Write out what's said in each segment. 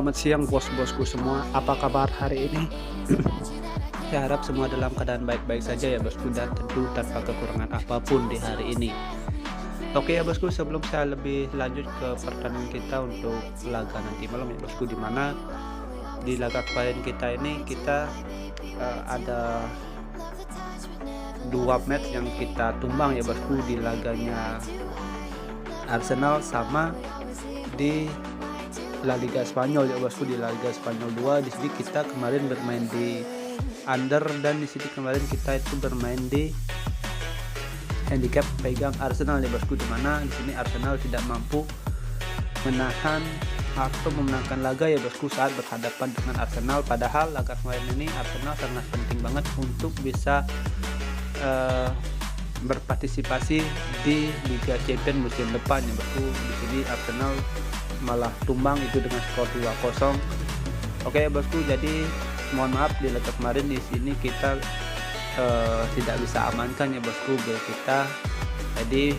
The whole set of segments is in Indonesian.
Selamat siang bos-bosku semua, apa kabar hari ini? Saya harap semua dalam keadaan baik-baik saja ya bosku, dan tentu tanpa kekurangan apapun di hari ini. Oke ya bosku, sebelum saya lebih lanjut ke pertandingan kita untuk laga nanti malam ya bosku, dimana di laga kemarin kita ini kita ada dua match yang kita tumbang ya bosku, di laganya Arsenal sama di La Liga Spanyol ya bosku. Di La Liga Spanyol 2 di sini kita kemarin bermain di under, dan di sini kemarin kita itu bermain di handicap pegang Arsenal ya bosku, dimana di sini Arsenal tidak mampu menahan atau memenangkan laga ya bosku saat berhadapan dengan Arsenal. Padahal laga kemarin ini Arsenal sangat penting banget untuk bisa berpartisipasi di Liga Champions musim depan ya bosku. Di sini Arsenal malah tumbang itu dengan skor 2-0. Oke ya bosku, jadi mohon maaf di laga kemarin di sini kita tidak bisa amankan ya bosku gol kita. Jadi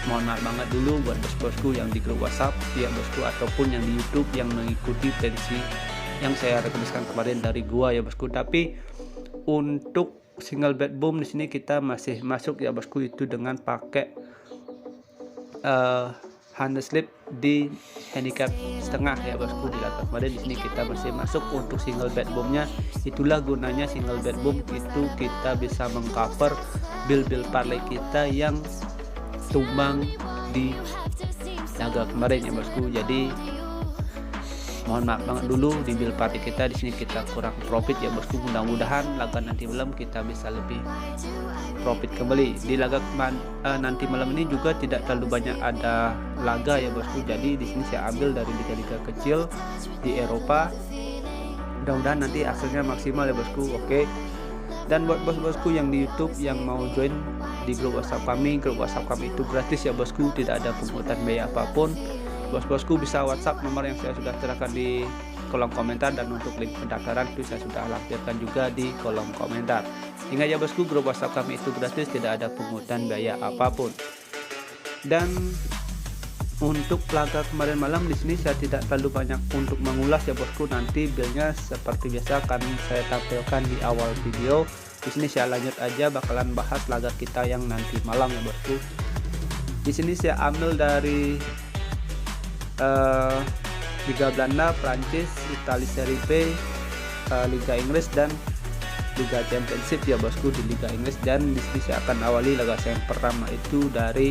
mohon maaf banget dulu buat bos-bosku yang di grup WhatsApp ya bosku, ataupun yang di YouTube yang mengikuti prediksi yang saya rekomendasikan kemarin dari gua ya bosku. Tapi untuk single bet boom di sini kita masih masuk ya bosku, itu dengan pakai Handeslip di handicap setengah ya bosku. Di laga kemarin di sini kita masih masuk untuk single bet boomnya. Itulah gunanya single bet boom, itu kita bisa mengcover bill parlay kita yang tumbang di laga kemarin ya bosku. Jadi mohon maaf banget dulu di bill parlay kita di sini kita kurang profit ya bosku. Mudah-mudahan laga nanti malam kita bisa lebih profit kembali. Di laga nanti malam ini juga tidak terlalu banyak ada laga ya bosku. Jadi di sini saya ambil dari liga-liga kecil di Eropa. Mudah-mudahan nanti hasilnya maksimal ya bosku. Oke. Dan buat bos-bosku yang di YouTube yang mau join di grup WhatsApp kami itu gratis ya bosku, tidak ada pungutan biaya apapun. Bos-bosku bisa WhatsApp nomor yang saya sudah serahkan di kolom komentar, dan untuk link pendaftaran itu saya sudah lampirkan juga di kolom komentar. Ingat ya bosku, grup WhatsApp kami itu gratis, tidak ada pungutan biaya apapun. Dan untuk laga kemarin malam di sini saya tidak terlalu banyak untuk mengulas ya bosku. Nanti billnya seperti biasa akan saya tampilkan di awal video. Di sini saya lanjut aja bakalan bahas laga kita yang nanti malam ya bosku. Di sini saya ambil dari Liga Belanda, Prancis, Italia Serie B, Liga Inggris, dan Liga Championship ya bosku di Liga Inggris. Dan di sini saya akan awali laga saya yang pertama itu dari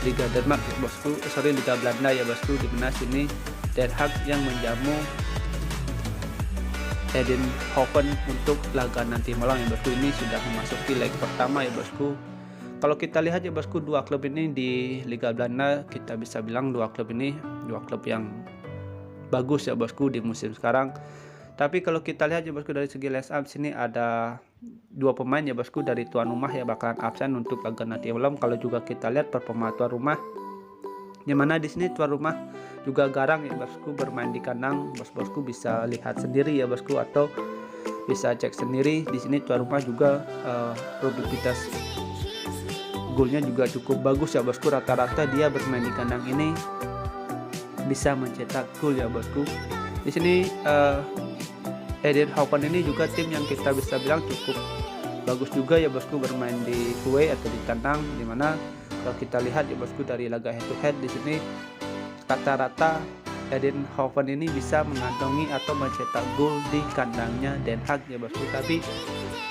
Liga Denmark ya bosku, Liga Belanda ya bosku, di mana sini Den Haag yang menjamu Eindhoven untuk laga nanti malam ya bosku. Ini sudah memasuki leg pertama ya bosku. Kalau kita lihat ya bosku, dua klub ini di Liga Belanda kita bisa bilang dua klub yang bagus ya bosku di musim sekarang. Tapi kalau kita lihat ya bosku dari segi line up sini ada dua pemain ya bosku dari tuan rumah ya bakalan absen untuk laga nanti malam. Kalau juga kita lihat performa tuan rumah, di mana di sini tuan rumah juga garang ya bosku bermain di kandang. Bos-bosku bisa lihat sendiri ya bosku, atau bisa cek sendiri. Di sini tuan rumah juga produktivitas golnya juga cukup bagus ya bosku. Rata-rata dia bermain di kandang ini bisa mencetak gol ya bosku. Di sini Eindhoven ini juga tim yang kita bisa bilang cukup bagus juga ya bosku, bermain di away atau di kandang. Dimana kalau kita lihat ya bosku dari laga head to head di sini rata-rata Eindhoven ini bisa mengantongi atau mencetak gol di kandangnya Den Haag ya bosku. Tapi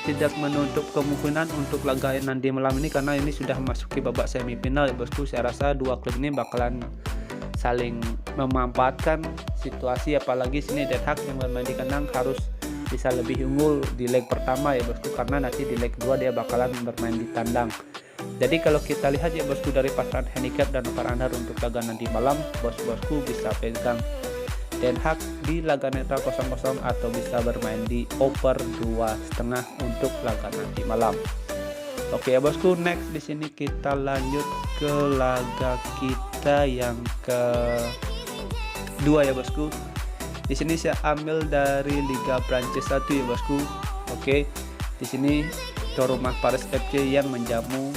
tidak menutup kemungkinan untuk laga nanti malam ini, karena ini sudah memasuki babak semifinal ya bosku. Saya rasa dua klub ini bakalan saling memanfaatkan situasi, apalagi sini Den Haag yang bermain di kandang harus bisa lebih unggul di leg pertama ya bosku, karena nanti di leg kedua dia bakalan bermain di tandang. Jadi kalau kita lihat ya bosku dari pasaran handicap dan over under untuk laga nanti malam, bos-bosku bisa pegang Den Haag di laga netral 0-0 atau bisa bermain di over 2,5 untuk laga nanti malam. Oke ya bosku, next di sini kita lanjut ke laga kita yang kedua ya bosku. Di sini saya ambil dari Liga Prancis 1 ya bosku. Oke, di sini tuan rumah Paris FC yang menjamu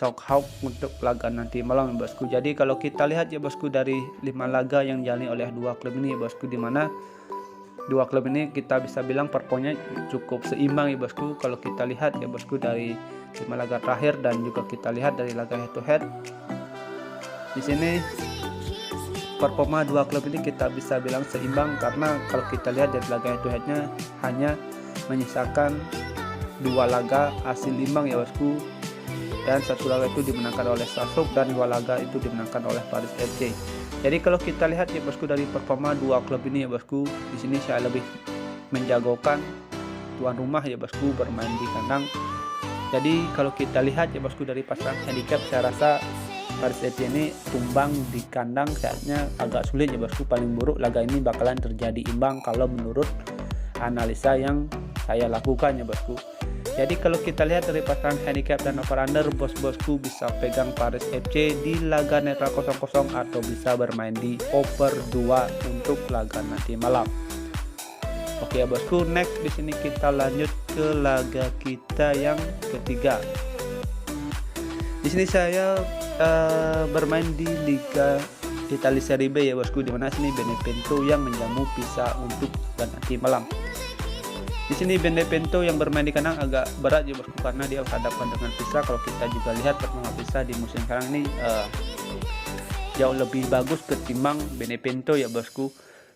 Sokhawk untuk laga nanti malam ya bosku. Jadi kalau kita lihat ya bosku dari 5 laga yang dijalani oleh dua klub ini ya bosku, dimana dua klub ini kita bisa bilang performanya cukup seimbang ya bosku. Kalau kita lihat ya bosku dari 5 laga terakhir dan juga kita lihat dari laga head to head, di sini performa dua klub ini kita bisa bilang seimbang, karena kalau kita lihat dari laga head to headnya hanya menyisakan 2 laga hasil imbang ya bosku, dan 1 laga itu dimenangkan oleh Sokhawk dan 2 laga itu dimenangkan oleh Paris FC. Jadi kalau kita lihat ya bosku dari performa dua klub ini ya bosku, di sini saya lebih menjagokan tuan rumah ya bosku bermain di kandang. Jadi kalau kita lihat ya bosku dari pasangan handicap, saya rasa Paris FC ini tumbang di kandang kayaknya agak sulit ya bosku. Paling buruk laga ini bakalan terjadi imbang kalau menurut analisa yang saya lakukan ya bosku. Jadi kalau kita lihat dari pasangan handicap dan over-under, bosku bisa pegang Paris FC di laga netral 0-0 atau bisa bermain di over 2 untuk laga nanti malam. Oke ya bosku, next di sini kita lanjut ke laga kita yang ketiga. Di sini saya bermain di Liga Italia Serie B ya bosku, dimana sini Benevento yang menjamu Pisa untuk laga nanti malam. Di sini Benevento yang bermain di kandang agak berat ya bosku, karena dia berhadapan dengan Pisa. Kalau kita juga lihat performa Pisa di musim sekarang ini jauh lebih bagus ketimbang Benevento ya bosku.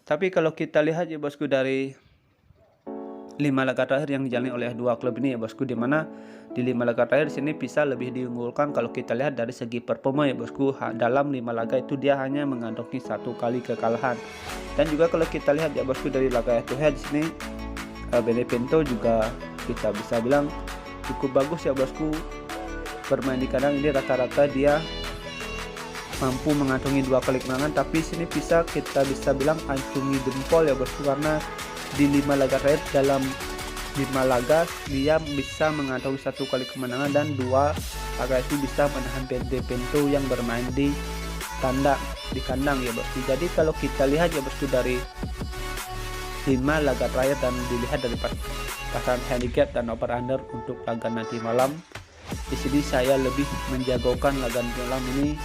Tapi kalau kita lihat ya bosku dari 5 laga terakhir yang dijalani oleh dua klub ini ya bosku, dimana di 5 laga terakhir sini Pisa lebih diunggulkan. Kalau kita lihat dari segi performa ya bosku, dalam 5 laga itu dia hanya mengantongi 1 kali kekalahan. Dan juga kalau kita lihat ya bosku dari laga head to head di sini, Benevento juga kita bisa bilang cukup bagus ya bosku bermain di kandang. Ini rata-rata dia mampu mengantongi 2 kali kemenangan, tapi sini Pisa kita bisa bilang acungi jempol ya bosku, karena di 5 laga terakhir dalam 5 laga dia bisa mengantongi 1 kali kemenangan dan 2 laga itu bisa menahan Benevento yang bermain di kandang ya bosku. Jadi kalau kita lihat ya bosku dari 5 laga terakhir dan dilihat dari pasangan handicap dan over under untuk laga nanti malam, di sini saya lebih menjagokan laga nanti malam ini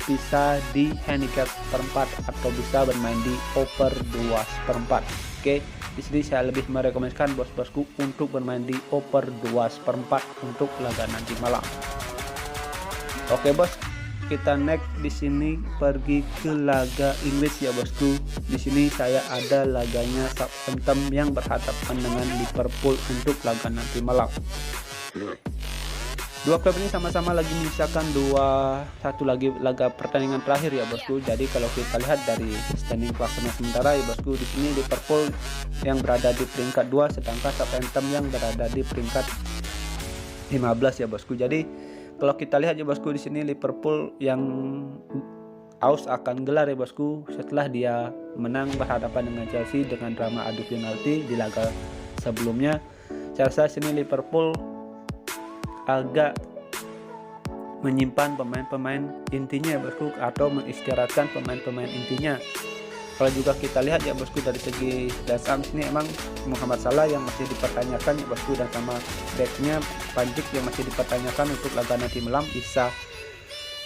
bisa di handicap seperempat atau bisa bermain di over 2/4. Oke, di sini saya lebih merekomendasikan bos-bosku untuk bermain di over 2/4 untuk laga nanti malam. Oke bos, kita next di sini pergi ke laga Inggris ya bosku. Di sini saya ada laganya Southampton yang berhadapan dengan Liverpool untuk laga nanti malam. Dua klub ini sama-sama lagi menyisakan satu lagi laga pertandingan terakhir ya bosku. Jadi kalau kita lihat dari standing klasemen sementara ya bosku, di sini Liverpool yang berada di peringkat 2 sedangkan Southampton yang berada di peringkat 15 ya bosku. Jadi kalau kita lihat ya bosku, di sini Liverpool yang aus akan gelar ya bosku setelah dia menang berhadapan dengan Chelsea dengan drama adu penalti di laga sebelumnya. Saya rasa sini Liverpool agak menyimpan pemain-pemain intinya ya bosku, atau mengistirahatkan pemain-pemain intinya. Kalau juga kita lihat ya bosku dari segi dasar sini emang Muhammad Salah yang masih dipertanyakan ya bosku, dan sama backnya Panjik yang masih dipertanyakan untuk laga nanti malam bisa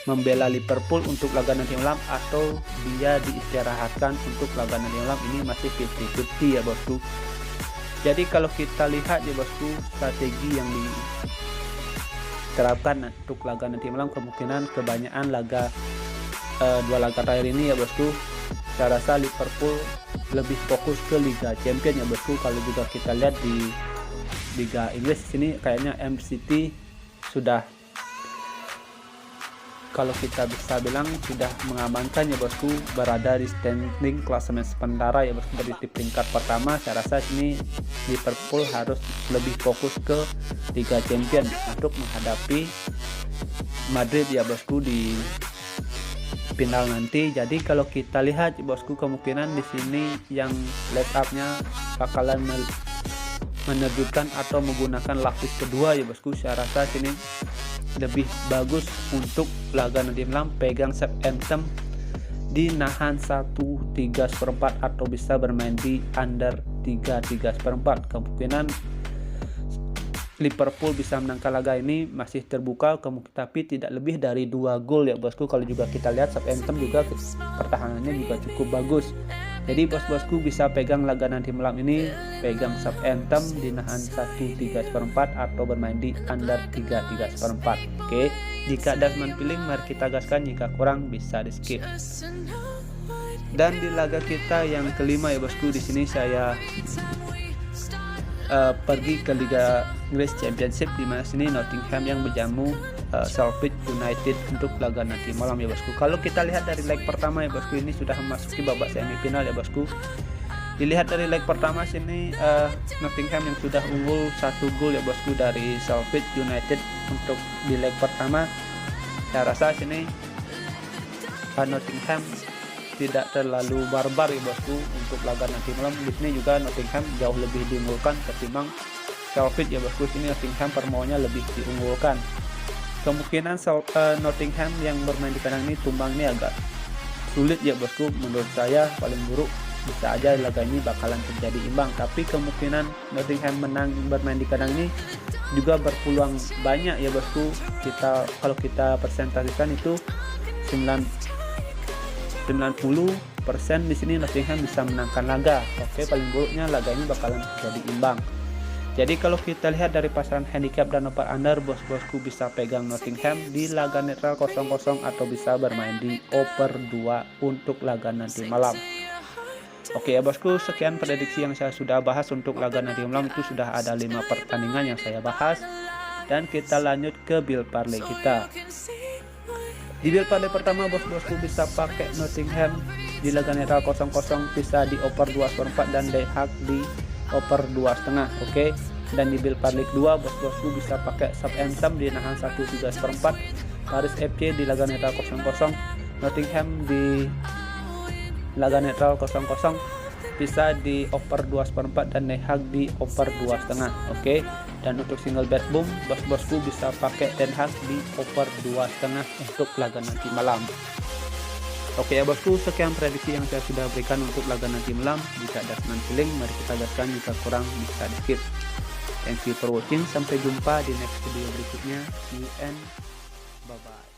membela Liverpool untuk laga nanti malam atau dia diistirahatkan untuk laga nanti malam. Ini masih 50-50 ya bosku. Jadi kalau kita lihat ya bosku, strategi yang diterapkan untuk laga nanti malam kemungkinan kebanyakan laga 2 laga terakhir ini ya bosku, saya rasa Liverpool lebih fokus ke Liga Champions ya bosku. Kalau juga kita lihat di Liga Inggris sini kayaknya MCT sudah, kalau kita bisa bilang sudah mengamankan ya bosku, berada di standing klasemen sementara ya bosku dari di peringkat pertama. Saya rasa ini Liverpool harus lebih fokus ke Liga Champions untuk menghadapi Madrid ya bosku di final nanti. Jadi kalau kita lihat bosku, kemungkinan di sini yang line up-nya bakalan menerjunkan atau menggunakan lapis kedua ya bosku. Saya rasa sini lebih bagus untuk laga nanti malam pegang Southampton di nahan 1/3/4 atau bisa bermain di under 3/3/4. Kemungkinan Liverpool bisa menangkan laga ini masih terbuka, tapi tidak lebih dari 2 gol ya bosku. Kalau juga kita lihat Southampton juga pertahanannya juga cukup bagus. Jadi bos-bosku bisa pegang laga nanti malam ini, pegang Southampton di nahan 1/3/4 atau bermain di under 3/3/4. Oke, jika Desmond pilih mari kita gaskan, jika kurang bisa di skip. Dan di laga kita yang kelima ya bosku, di sini saya pergi ke Liga Inggris Championship, di mana sini Nottingham yang menjamu Sheffield United untuk laga nanti malam ya bosku. Kalau kita lihat dari leg pertama ya bosku, ini sudah memasuki babak semifinal ya bosku. Dilihat dari leg pertama sini Nottingham yang sudah unggul 1 gol ya bosku dari Sheffield United untuk di leg pertama. Saya rasa sini Nottingham tidak terlalu barbar ya bosku untuk laga nanti malam. Di sini juga Nottingham jauh lebih diunggulkan ketimbang Sheffield ya bosku. Sini Nottingham permauannya lebih diunggulkan. Kemungkinan Nottingham yang bermain di kandang ini tumbang ini agak sulit ya bosku. Menurut saya paling buruk bisa aja laga ini bakalan terjadi imbang, tapi kemungkinan Nottingham menang bermain di kandang ini juga berpeluang banyak ya bosku. Kalau kita persentasikan itu 90% di sini Nottingham bisa menangkan laga. Oke, paling buruknya laga ini bakalan terjadi imbang. Jadi kalau kita lihat dari pasaran handicap dan over under, bos-bosku bisa pegang Nottingham di laga netral 0-0 atau bisa bermain di over 2 untuk laga nanti malam. Oke ya bosku, sekian prediksi yang saya sudah bahas untuk laga nanti malam. Itu sudah ada 5 pertandingan yang saya bahas, dan kita lanjut ke build parlay kita. Di build parlay pertama bos-bosku bisa pakai Nottingham di laga netral 0-0, bisa di over 2/4 dan Die Hard di over 2,5. Oke, dan di build parlay kedua bos-bosku bisa pakai Southampton di nahan 1/3/4, Paris FC di laga netral 0-0, Nottingham di laga netral 0-0 bisa di over 2/4 dan Die Hard di over 2,5. Oke, dan untuk single bet boom bos-bosku bisa pakai Den Haag di over 2,5 untuk laga nanti malam. Oke ya bosku, sekian prediksi yang saya sudah berikan untuk laga nanti malam. Jika ada teman feeling mari kita gaskan, jika kurang bisa di skip. Thank you for watching, sampai jumpa di next video berikutnya. See you and bye bye.